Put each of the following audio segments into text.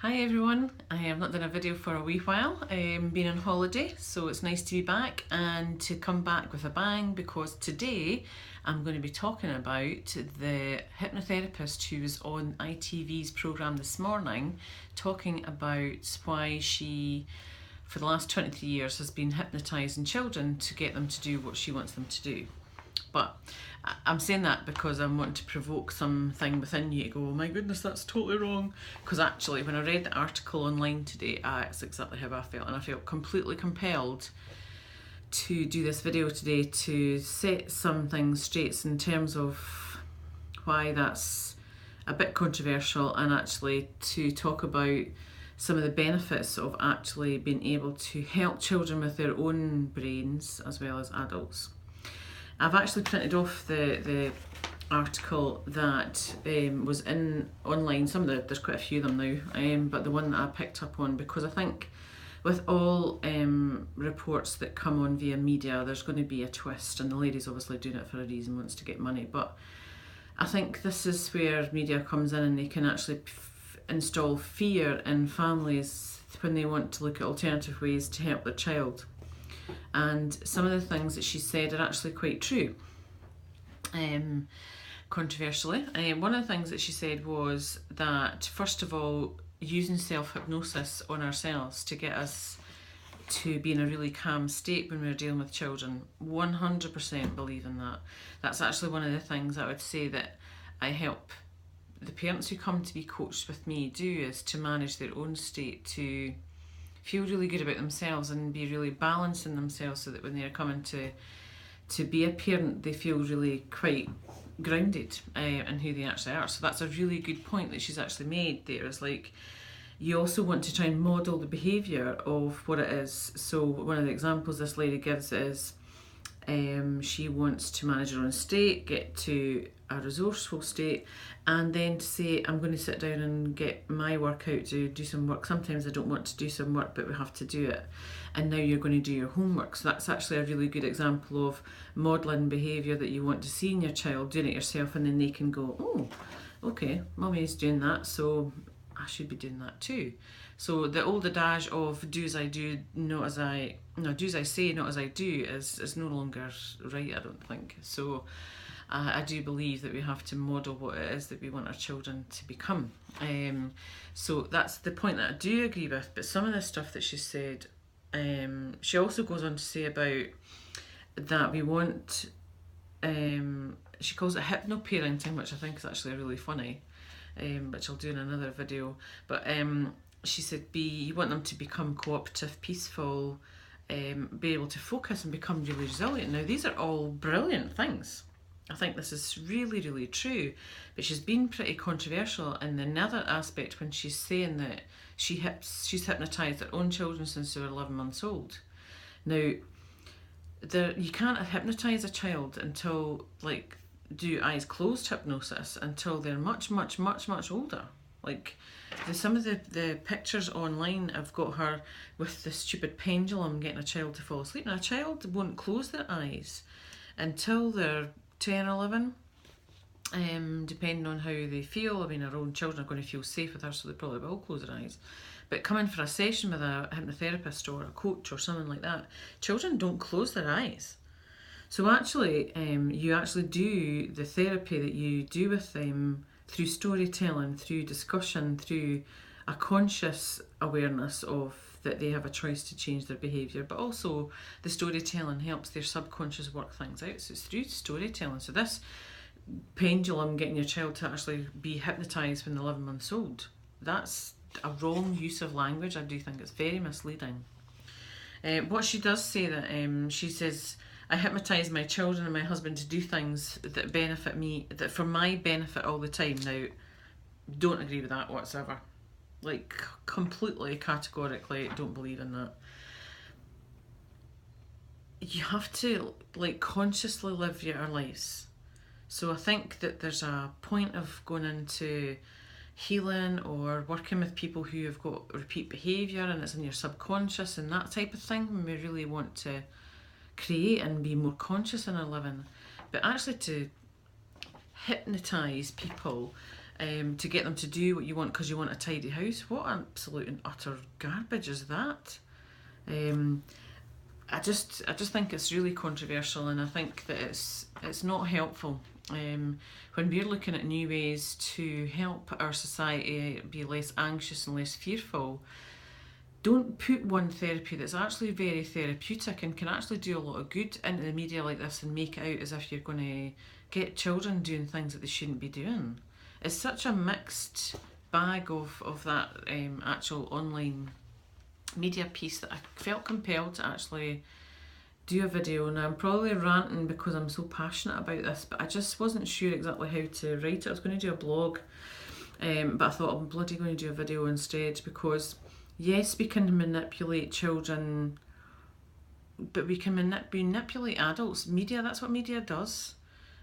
Hi everyone, I have not done a video for a wee while, been on holiday, so it's nice to be back and to come back with a bang, because today I'm going to be talking about the hypnotherapist who was on ITV's programme this morning, talking about why she, for the last 23 years, has been hypnotising children to get them to do what she wants them to do. But I'm saying that because I'm wanting to provoke something within you to go, oh my goodness, that's totally wrong. Because actually, when I read the article online today, it's exactly how I felt. And I felt completely compelled to do this video today to set some things straight in terms of why that's a bit controversial, and actually to talk about some of the benefits of actually being able to help children with their own brains as well as adults. I've actually printed off the article that was in online. There's quite a few of them now, but the one that I picked up on, because I think with all reports that come on via media, there's going to be a twist, and the lady's obviously doing it for a reason, wants to get money. But I think this is where media comes in, and they can actually install fear in families when they want to look at alternative ways to help their child. And some of the things that she said are actually quite true. Controversially, one of the things that she said was that, first of all, using self-hypnosis on ourselves to get us to be in a really calm state when we're dealing with children, 100% believe in that. That's actually one of the things I would say that I help the parents who come to be coached with me do, is to manage their own state, to feel really good about themselves and be really balanced in themselves, so that when they're coming to be a parent, they feel really quite grounded in who they actually are. So that's a really good point that she's actually made there. Is like, you also want to try and model the behaviour of what it is. So one of the examples this lady gives is she wants to manage her own state, get to a resourceful state, and then to say, I'm going to sit down and get my work out to do some work. Sometimes I don't want to do some work, but we have to do it. And now you're going to do your homework. So that's actually a really good example of modelling behaviour that you want to see in your child, doing it yourself, and then they can go, oh, okay, mummy's doing that, so I should be doing that too. So the old adage of do as I do, not as I, no, do as I say, not as I do, is no longer right, I don't think. So I do believe that we have to model what it is that we want our children to become. So that's the point that I do agree with. But some of the stuff that she said, she also goes on to say about that we want, she calls it hypno-parenting, which I think is actually really funny, which I'll do in another video. But she said you want them to become cooperative, peaceful, be able to focus and become really resilient. Now, these are all brilliant things. I think this is really, really true. But she's been pretty controversial in another aspect when she's saying that she's hypnotised her own children since they were 11 months old. Now, you can't hypnotise a child until, like, do eyes closed hypnosis until they're much, much, much, much older. Like, some of the pictures online have got her with the stupid pendulum getting a child to fall asleep. Now, a child won't close their eyes until they're 10 or 11, depending on how they feel. I mean, our own children are going to feel safe with her, so they probably will close their eyes. But coming for a session with a hypnotherapist or a coach or something like that, children don't close their eyes. So actually, you actually do the therapy that you do with them through storytelling, through discussion, through a conscious awareness of that they have a choice to change their behaviour, but also the storytelling helps their subconscious work things out. So it's through storytelling. So this pendulum, getting your child to actually be hypnotised when they're 11 months old, that's a wrong use of language. I do think it's very misleading. What she does say that she says, I hypnotise my children and my husband to do things that benefit me, that for my benefit all the time. Now, don't agree with that whatsoever. Like, completely, categorically don't believe in that. You have to, like, consciously live your lives. So I think that there's a point of going into healing or working with people who have got repeat behaviour and it's in your subconscious and that type of thing, when we really want to create and be more conscious in our living. But actually to hypnotise people to get them to do what you want because you want a tidy house. What absolute and utter garbage is that? I just think it's really controversial, and I think that it's not helpful. When we're looking at new ways to help our society be less anxious and less fearful, don't put one therapy that's actually very therapeutic and can actually do a lot of good into the media like this and make it out as if you're going to get children doing things that they shouldn't be doing. It's such a mixed bag of that actual online media piece that I felt compelled to actually do a video. And I'm probably ranting because I'm so passionate about this, but I just wasn't sure exactly how to write it. I was going to do a blog, but I thought I'm bloody going to do a video instead, because yes, we can manipulate children, but we can manipulate adults. Media, that's what media does.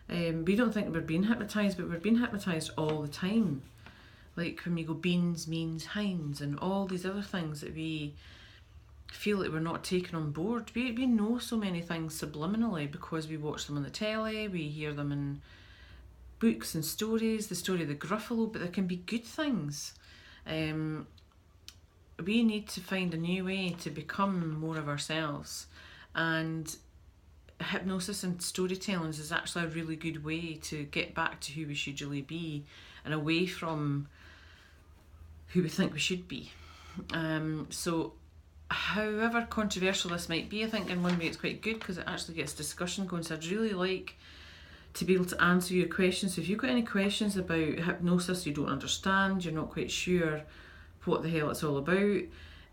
We don't think we're being hypnotised, but we're being hypnotised all the time. Like when we go beans means hinds and all these other things that we feel that we're not taking on board. We know so many things subliminally because we watch them on the telly, we hear them in books and stories, the story of the Gruffalo, but there can be good things. We need to find a new way to become more of ourselves, and hypnosis and storytelling is actually a really good way to get back to who we should really be and away from who we think we should be. So however controversial this might be, I think in one way it's quite good because it actually gets discussion going. So I'd really like to be able to answer your questions. So if you've got any questions about hypnosis you don't understand, you're not quite sure what the hell it's all about,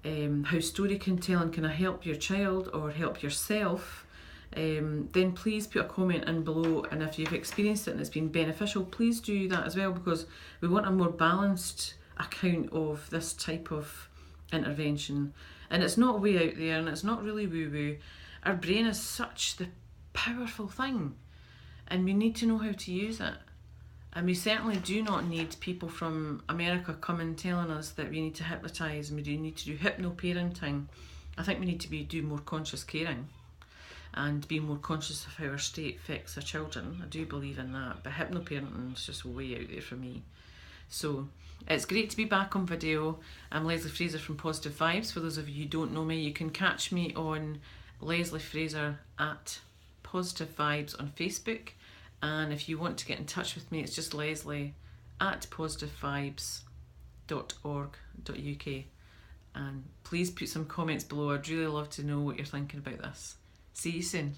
how storytelling can help your child or help yourself, then please put a comment in below, and if you've experienced it and it's been beneficial, please do that as well, because we want a more balanced account of this type of intervention. And it's not way out there and it's not really woo-woo. Our brain is such the powerful thing and we need to know how to use it. And we certainly do not need people from America coming telling us that we need to hypnotise and we do need to do hypno-parenting. I think we need to do more conscious caring and be more conscious of how our state affects our children. I do believe in that, but hypno-parenting is just way out there for me. So it's great to be back on video. I'm Leslie Fraser from Positive Vibes. For those of you who don't know me, you can catch me on Leslie Fraser at Positive Vibes on Facebook. And if you want to get in touch with me, it's just Leslie at positivevibes.org.uk. And please put some comments below. I'd really love to know what you're thinking about this. See you soon.